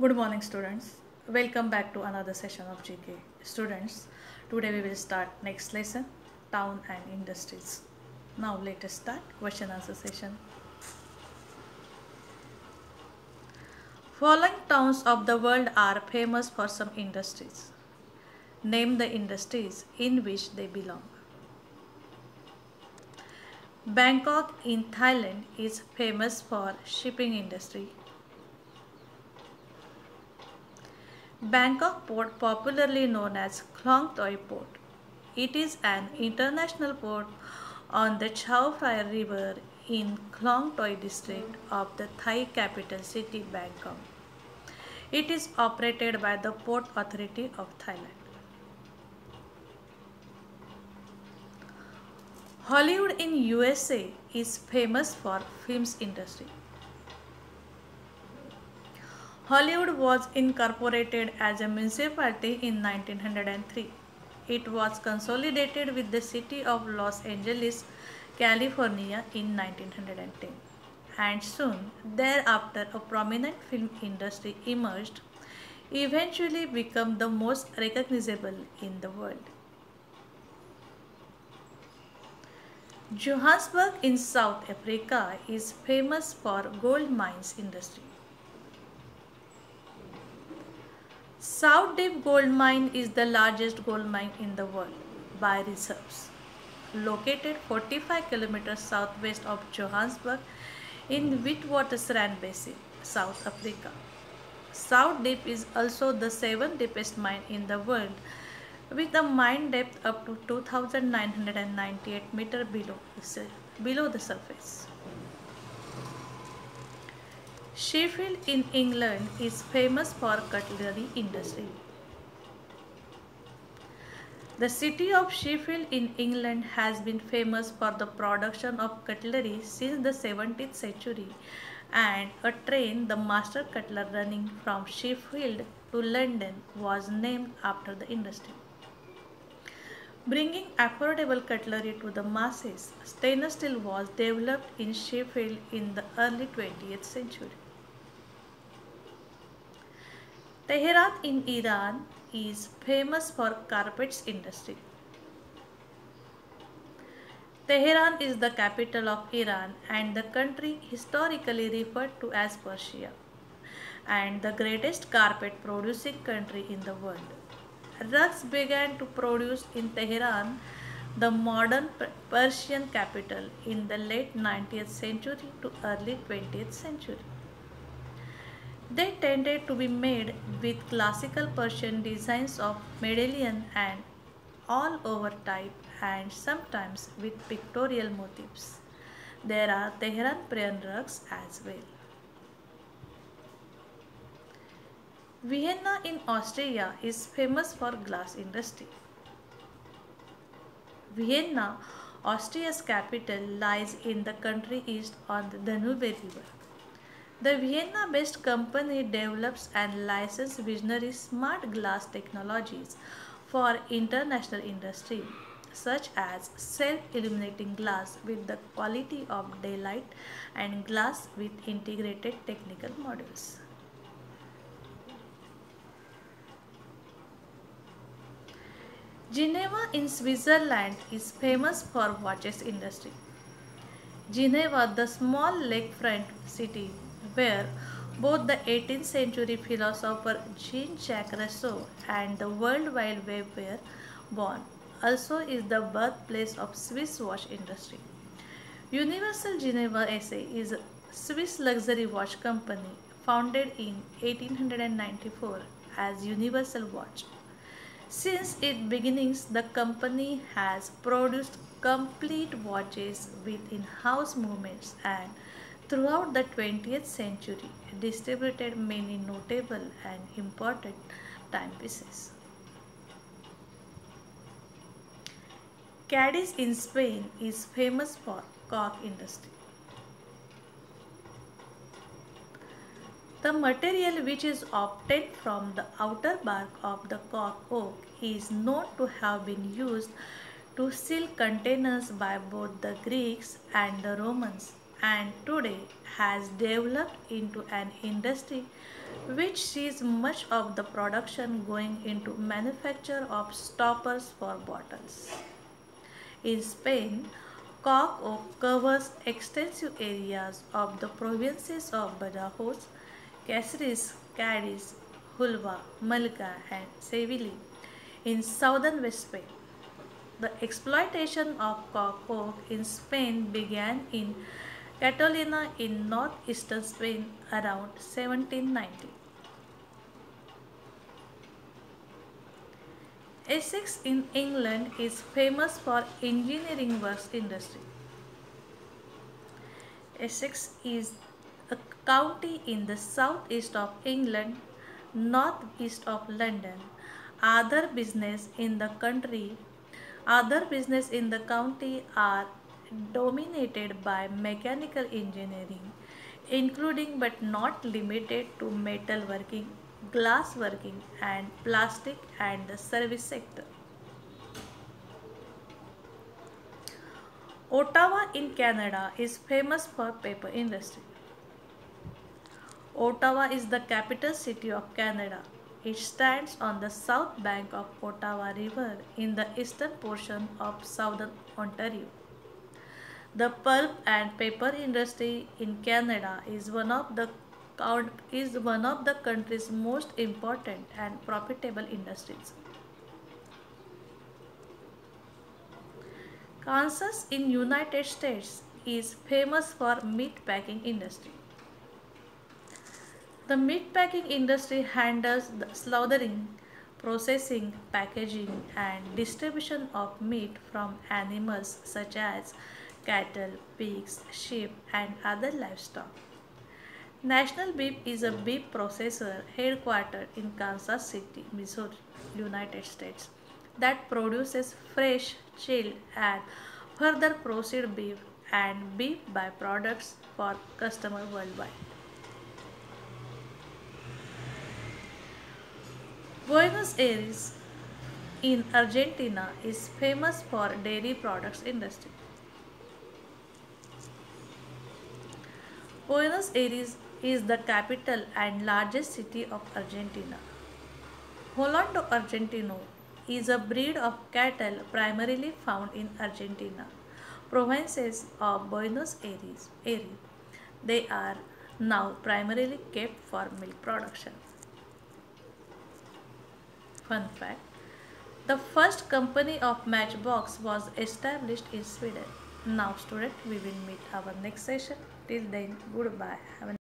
Good morning, students. Welcome back to another session of GK. Students, today we will start next lesson, Town and Industries. Now let us start question answer session. Following towns of the world are famous for some industries. Name the industries in which they belong. Bangkok in Thailand is famous for shipping industry. Bangkok Port, popularly known as Klong Toi Port. It is an international port on the Chao Phraya River in Klong Toi district of the Thai capital city Bangkok. It is operated by the Port Authority of Thailand. Hollywood in USA is famous for films industry. Hollywood was incorporated as a municipality in 1903. It was consolidated with the city of Los Angeles, California in 1910. And soon thereafter a prominent film industry emerged, eventually become the most recognizable in the world. Johannesburg in South Africa is famous for gold mines industry. South Deep Gold Mine is the largest gold mine in the world by reserves. Located 45 kilometers southwest of Johannesburg in Witwatersrand Basin, South Africa. South Deep is also the seventh deepest mine in the world with a mine depth up to 2,998 meters below the surface. Sheffield in England is famous for cutlery industry. The city of Sheffield in England has been famous for the production of cutlery since the 17th century, and a train, the Master Cutler, running from Sheffield to London was named after the industry. Bringing affordable cutlery to the masses, stainless steel was developed in Sheffield in the early 20th century. Tehran in Iran is famous for carpets industry. Tehran is the capital of Iran and the country historically referred to as Persia, and the greatest carpet producing country in the world. Rugs began to produce in Tehran, the modern Persian capital, in the late 19th century to early 20th century. They tended to be made with classical Persian designs of medallion and all over type and sometimes with pictorial motifs. There are Tehran prayer rugs as well. Vienna in Austria is famous for glass industry. Vienna, Austria's capital, lies in the country east on the Danube River. The Vienna-based company develops and licenses visionary smart glass technologies for international industry, such as self-illuminating glass with the quality of daylight and glass with integrated technical modules. Geneva in Switzerland is famous for watches industry. Geneva, the small lakefront city where both the 18th century philosopher Jean-Jacques Rousseau and the World Wide Web were born, also is the birthplace of Swiss watch industry. Universal Geneva SA is a Swiss luxury watch company founded in 1894 as Universal Watch. Since its beginnings, the company has produced complete watches with in-house movements and throughout the 20th century distributed many notable and important timepieces. Cadiz in Spain is famous for cork industry. The material which is obtained from the outer bark of the cork oak is known to have been used to seal containers by both the Greeks and the Romans, and today has developed into an industry which sees much of the production going into manufacture of stoppers for bottles. In Spain, cork oak covers extensive areas of the provinces of Badajoz, Cáceres, Cadiz, Huelva, Malaga, and Seville in southern West Spain. The exploitation of cork oak in Spain began in Catalonia in northeastern Spain around 1790. Essex in England is famous for engineering works industry. Essex is a county in the southeast of England, northeast of London. Other business in the country, Other business in the county are dominated by mechanical engineering, including but not limited to metal working, glass working, and plastic and the service sector. Ottawa in Canada is famous for paper industry. Ottawa is the capital city of Canada. It stands on the south bank of Ottawa River in the eastern portion of southern Ontario. The pulp and paper industry in Canada is one of the country's most important and profitable industries. Kansas in United States is famous for meat packing industry. The meatpacking industry handles the slaughtering, processing, packaging, and distribution of meat from animals such as cattle, pigs, sheep, and other livestock. National Beef is a beef processor headquartered in Kansas City, Missouri, United States, that produces fresh, chilled, and further processed beef and beef byproducts for customers worldwide. Buenos Aires in Argentina is famous for dairy products industry. Buenos Aires is the capital and largest city of Argentina. Holando Argentino is a breed of cattle primarily found in Argentina, provinces of Buenos Aires area. They are now primarily kept for milk production. Fun fact: the first company of matchbox was established in Sweden. Now, student, we will meet our next session. Till then, goodbye. Have a